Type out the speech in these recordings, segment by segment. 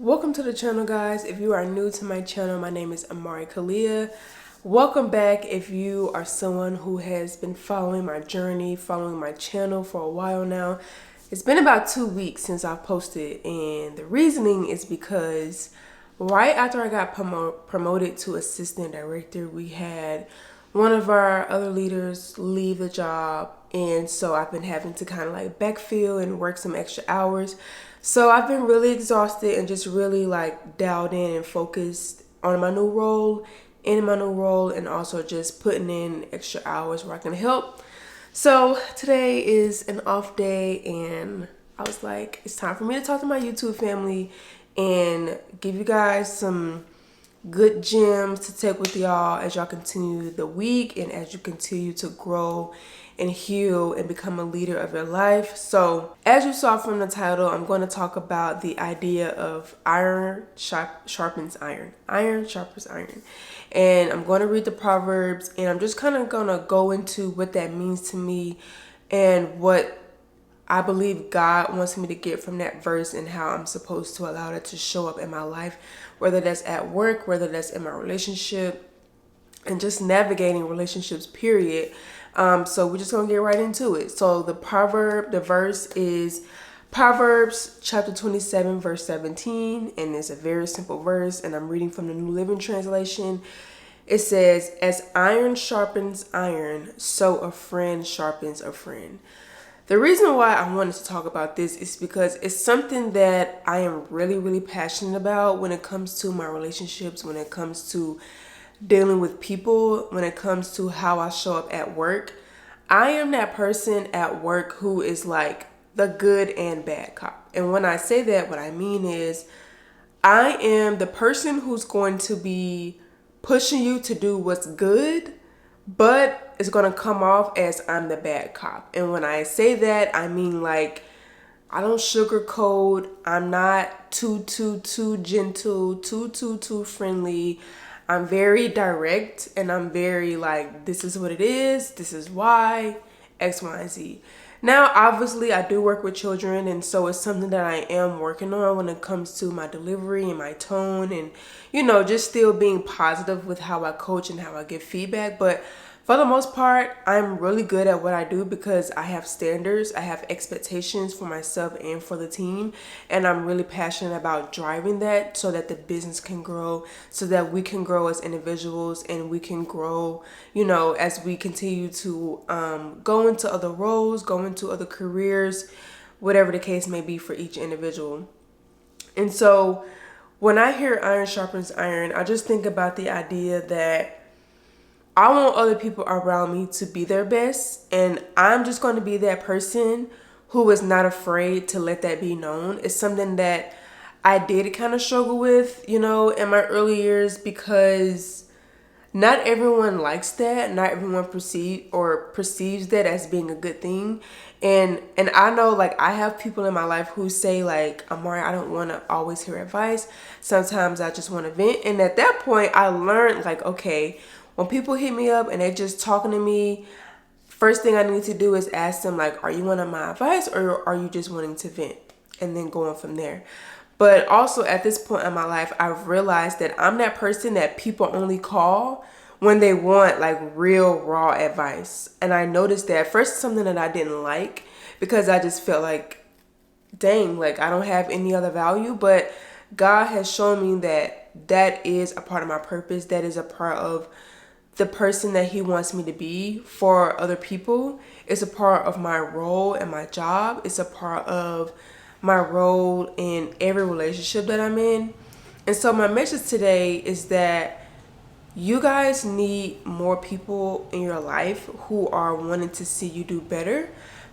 Welcome to the channel, guys. If you are new to my channel, my name is Amari Kalia. Welcome back if you are someone who has been following my journey, following my channel for a while now. It's been about 2 weeks since I posted, and the reasoning is because right after I got promoted to assistant director, we had one of our other leaders leave the job, and so I've been having to kind of like backfill and work some extra hours. So I've been really exhausted and just really like dialed in and focused on my new role, and also just putting in extra hours where I can help. So today is an off day, and I was like, it's time for me to talk to my YouTube family and give you guys some good gems to take with y'all as y'all continue the week and as you continue to grow and heal and become a leader of your life. So as you saw from the title, I'm going to talk about the idea of iron sharpens iron. Iron sharpens iron. And I'm going to read the Proverbs, and I'm just kind of going to go into what that means to me and what I believe God wants me to get from that verse and how I'm supposed to allow it to show up in my life, whether that's at work, whether that's in my relationship, and just navigating relationships, period. So we're just going to get right into it. So the verse is Proverbs chapter 27, verse 17, and it's a very simple verse, and I'm reading from the New Living Translation. It says, "As iron sharpens iron, so a friend sharpens a friend." The reason why I wanted to talk about this is because it's something that I am really, really passionate about when it comes to my relationships, when it comes to dealing with people, when it comes to how I show up at work. I am that person at work who is like the good and bad cop. And when I say that, what I mean is I am the person who's going to be pushing you to do what's good, but it's going to come off as I'm the bad cop. And when I say that, I mean like I don't sugarcoat. I'm not too gentle, too friendly. I'm very direct, and I'm very like, this is what it is. This is why, X, Y, and Z. Now, obviously, I do work with children, and so it's something that I am working on when it comes to my delivery and my tone and, just still being positive with how I coach and how I give feedback. But for the most part, I'm really good at what I do because I have standards, I have expectations for myself and for the team, and I'm really passionate about driving that so that the business can grow, so that we can grow as individuals and we can grow, as we continue to go into other roles, go into other careers, whatever the case may be for each individual. And so when I hear iron sharpens iron, I just think about the idea that I want other people around me to be their best, and I'm just going to be that person who is not afraid to let that be known. It's something that I did kind of struggle with, in my early years, because not everyone likes that. Not everyone perceives that as being a good thing. And I know, like, I have people in my life who say, like, Amari, I don't want to always hear advice. Sometimes I just want to vent. And at that point, I learned, like, okay, when people hit me up and they're just talking to me, first thing I need to do is ask them, like, are you wanting my advice or are you just wanting to vent? And then going from there. But also at this point in my life, I've realized that I'm that person that people only call when they want like real raw advice. And I noticed that at first, something that I didn't like, because I just felt like, dang, like I don't have any other value. But God has shown me that that is a part of my purpose. That is a part of the person that He wants me to be for other people. It's a part of my role and my job. It's a part of my role in every relationship that I'm in. And so my message today is that you guys need more people in your life who are wanting to see you do better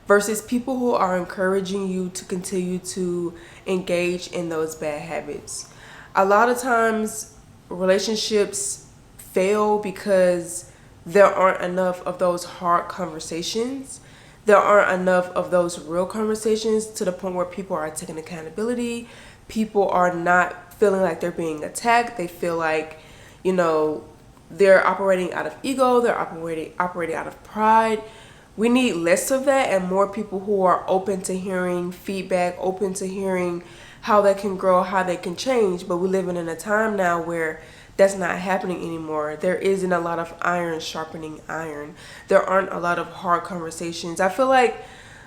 versus people who are encouraging you to continue to engage in those bad habits. A lot of times relationships fail because there aren't enough of those hard conversations. There aren't enough of those real conversations to the point where people are taking accountability. People are not feeling like they're being attacked. They feel like, they're operating out of ego. They're operating out of pride. We need less of that and more people who are open to hearing feedback, open to hearing how they can grow, how they can change. But we're living in a time now where that's not happening anymore. There isn't a lot of iron sharpening iron. There aren't a lot of hard conversations. I feel like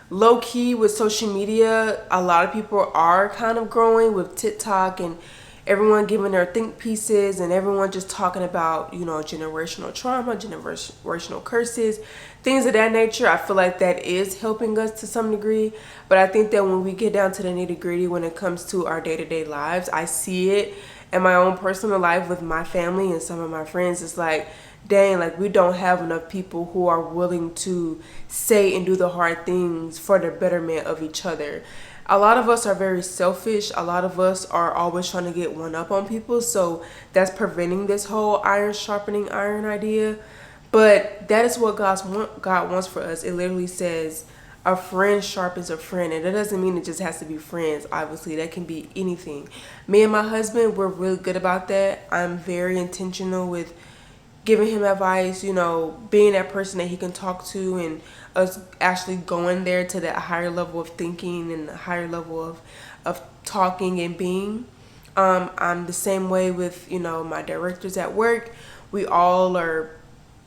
low key with social media, a lot of people are kind of growing with TikTok and everyone giving their think pieces and everyone just talking about, generational trauma, generational curses, things of that nature. I feel like that is helping us to some degree. But I think that when we get down to the nitty gritty, when it comes to our day-to-day lives, I see it in my own personal life with my family and some of my friends. It's like, dang, like we don't have enough people who are willing to say and do the hard things for the betterment of each other. A lot of us are very selfish. A lot of us are always trying to get one up on people. So that's preventing this whole iron sharpening iron idea. But that is what God wants for us. It literally says a friend sharpens a friend. And that doesn't mean it just has to be friends. Obviously, that can be anything. Me and my husband, we're really good about that. I'm very intentional with giving him advice, being that person that he can talk to, and us actually going there to that higher level of thinking and a higher level of talking and being. I'm the same way with, my directors at work. We all are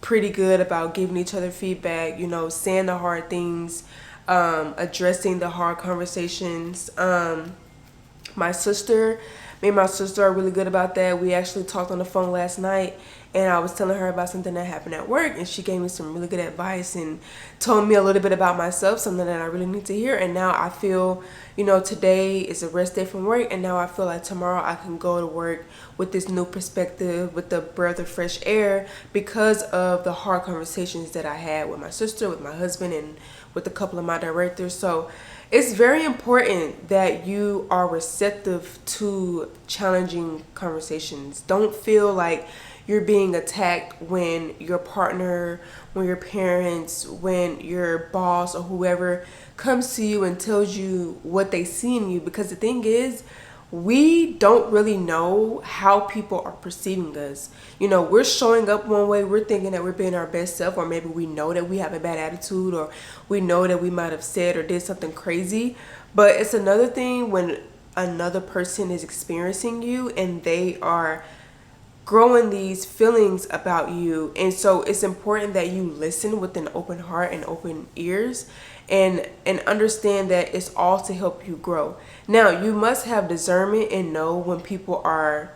pretty good about giving each other feedback, saying the hard things, addressing the hard conversations. My sister, me and my sister are really good about that. We actually talked on the phone last night and I was telling her about something that happened at work and she gave me some really good advice and told me a little bit about myself, something that I really need to hear. And now I feel, today is a rest day from work and now I feel like tomorrow I can go to work with this new perspective, with the breath of fresh air because of the hard conversations that I had with my sister, with my husband, and with a couple of my directors. So it's very important that you are receptive to challenging conversations. Don't feel like you're being attacked when your partner, when your parents, when your boss or whoever comes to you and tells you what they see in you. Because the thing is, we don't really know how people are perceiving us. We're showing up one way, we're thinking that we're being our best self, or maybe we know that we have a bad attitude, or we know that we might have said or did something crazy. But it's another thing when another person is experiencing you and they are growing these feelings about you. And so it's important that you listen with an open heart and open ears and understand that it's all to help you grow. Now, you must have discernment and know when people are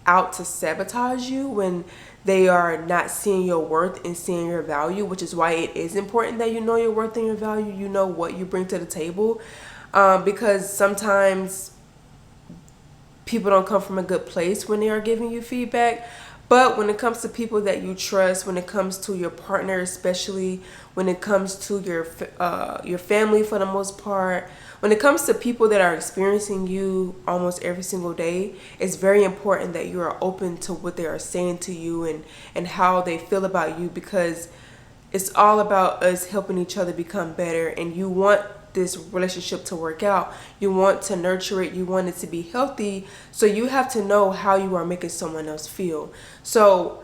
out to sabotage you, when they are not seeing your worth and seeing your value, which is why it is important that you know your worth and your value, you know what you bring to the table, because sometimes people don't come from a good place when they are giving you feedback. But when it comes to people that you trust, when it comes to your partner, especially when it comes to your family for the most part, when it comes to people that are experiencing you almost every single day, it's very important that you are open to what they are saying to you and how they feel about you, because it's all about us helping each other become better. And you want this relationship to work out, you want to nurture it, you want it to be healthy, so you have to know how you are making someone else feel. So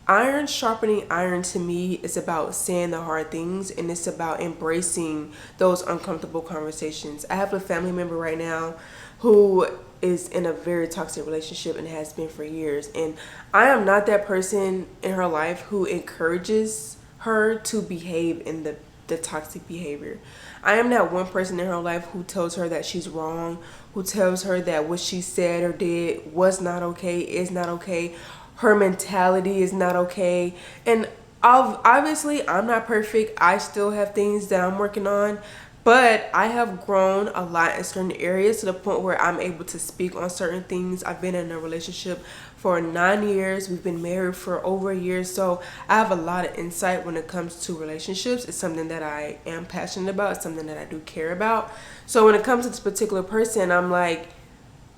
iron sharpening iron to me is about saying the hard things, and it's about embracing those uncomfortable conversations. I have a family member right now who is in a very toxic relationship and has been for years, and I am not that person in her life who encourages her to behave in the toxic behavior. I am that one person in her life who tells her that she's wrong, who tells her that what she said or did was not okay, is not okay, her mentality is not okay. And obviously I'm not perfect. I still have things that I'm working on, but I have grown a lot in certain areas to the point where I'm able to speak on certain things. I've been in a relationship for 9 years. We've been married for over a year. So I have a lot of insight when it comes to relationships. It's something that I am passionate about. It's something that I do care about. So when it comes to this particular person, I'm like,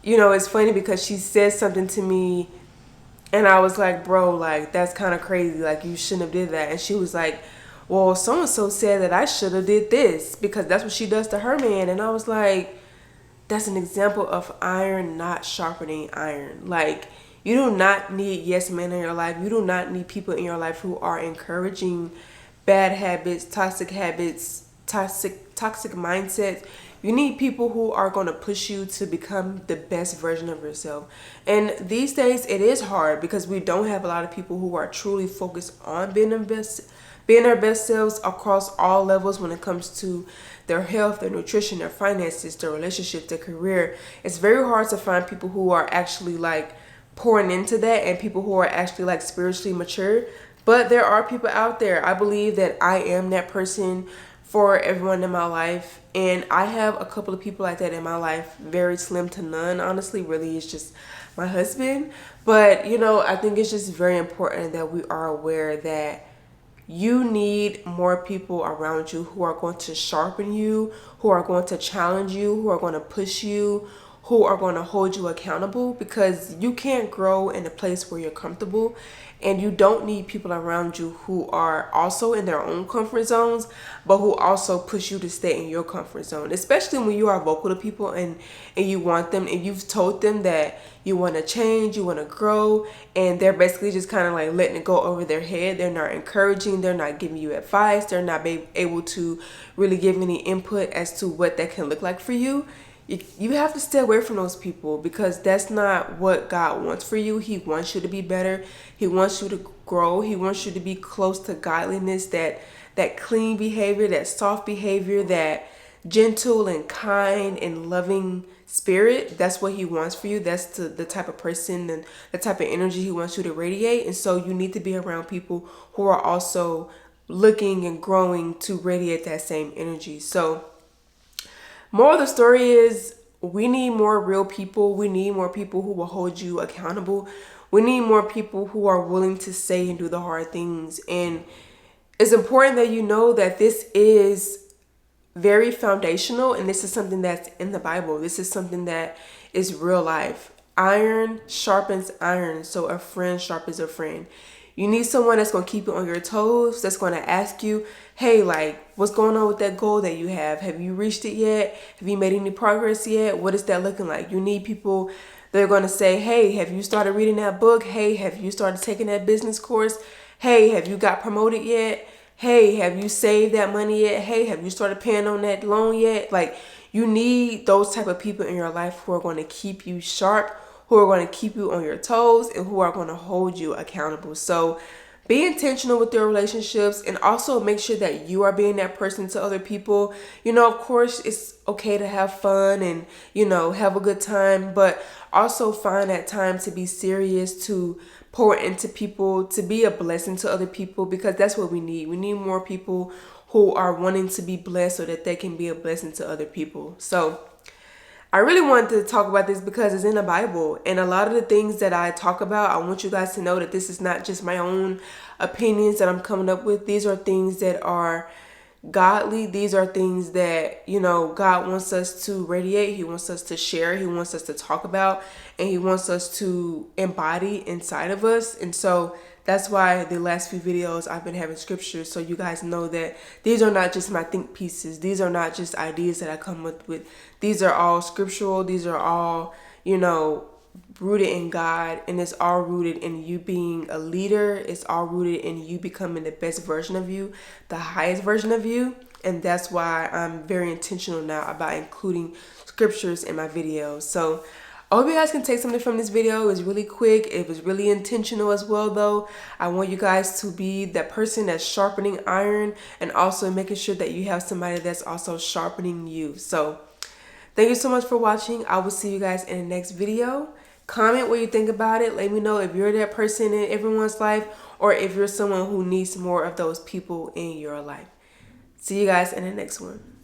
it's funny because she said something to me and I was like, bro, like, that's kind of crazy. Like, you shouldn't have did that. And she was like, well, so-and-so said that I should have did this because that's what she does to her man. And I was like, that's an example of iron not sharpening iron. Like, you do not need yes men in your life. You do not need people in your life who are encouraging bad habits, toxic mindsets. You need people who are going to push you to become the best version of yourself. And these days it is hard because we don't have a lot of people who are truly focused on being their best selves across all levels when it comes to their health, their nutrition, their finances, their relationships, their career. It's very hard to find people who are actually like pouring into that and people who are actually like spiritually mature. But there are people out there. I believe that I am that person for everyone in my life, and I have a couple of people like that in my life. Very slim to none, honestly. Really, it's just my husband. But you know, I think it's just very important that we are aware that you need more people around you who are going to sharpen you, who are going to challenge you, who are going to push you, who are going to hold you accountable, because you can't grow in a place where you're comfortable, and you don't need people around you who are also in their own comfort zones but who also push you to stay in your comfort zone, especially when you are vocal to people and you want them and you've told them that you want to change, you want to grow, and they're basically just kind of like letting it go over their head. They're not encouraging, they're not giving you advice, they're not able to really give any input as to what that can look like for you. You have to stay away from those people, because that's not what God wants for you. He wants you to be better. He wants you to grow. He wants you to be close to godliness, that clean behavior, that soft behavior, that gentle and kind and loving spirit. That's what he wants for you. That's the type of person and the type of energy he wants you to radiate. And so you need to be around people who are also looking and growing to radiate that same energy. So moral of the story is, we need more real people. We need more people who will hold you accountable. We need more people who are willing to say and do the hard things. And it's important that you know that this is very foundational, and this is something that's in the Bible. This is something that is real life. Iron sharpens iron, so a friend sharpens a friend. You need someone that's going to keep you on your toes, that's going to ask you, hey, like, what's going on with that goal that you have? Have you reached it yet? Have you made any progress yet? What is that looking like? You need people that are going to say, hey, have you started reading that book? Hey, have you started taking that business course? Hey, have you got promoted yet? Hey, have you saved that money yet? Hey, have you started paying on that loan yet? Like, you need those type of people in your life who are going to keep you sharp, who are going to keep you on your toes, and who are going to hold you accountable. So be intentional with your relationships, and also make sure that you are being that person to other people. You know, of course, it's okay to have fun and, you know, have a good time, but also find that time to be serious, to pour into people, to be a blessing to other people, because that's what we need. We need more people who are wanting to be blessed so that they can be a blessing to other people. So I really wanted to talk about this because it's in the Bible, and a lot of the things that I talk about, I want you guys to know that this is not just my own opinions that I'm coming up with. These are things that are godly. These are things that, you know, God wants us to radiate. He wants us to share. He wants us to talk about, and he wants us to embody inside of us. And so that's why the last few videos I've been having scriptures, so you guys know that these are not just my think pieces. These are not just ideas that I come up with. These are all scriptural. These are all, you know, rooted in God, and it's all rooted in you being a leader. It's all rooted in you becoming the best version of you, the highest version of you. And that's why I'm very intentional now about including scriptures in my videos. So I hope you guys can take something from this video. It was really quick. It was really intentional as well, though. I want you guys to be that person that's sharpening iron, and also making sure that you have somebody that's also sharpening you. So thank you so much for watching. I will see you guys in the next video. Comment what you think about it. Let me know if you're that person in everyone's life, or if you're someone who needs more of those people in your life. See you guys in the next one.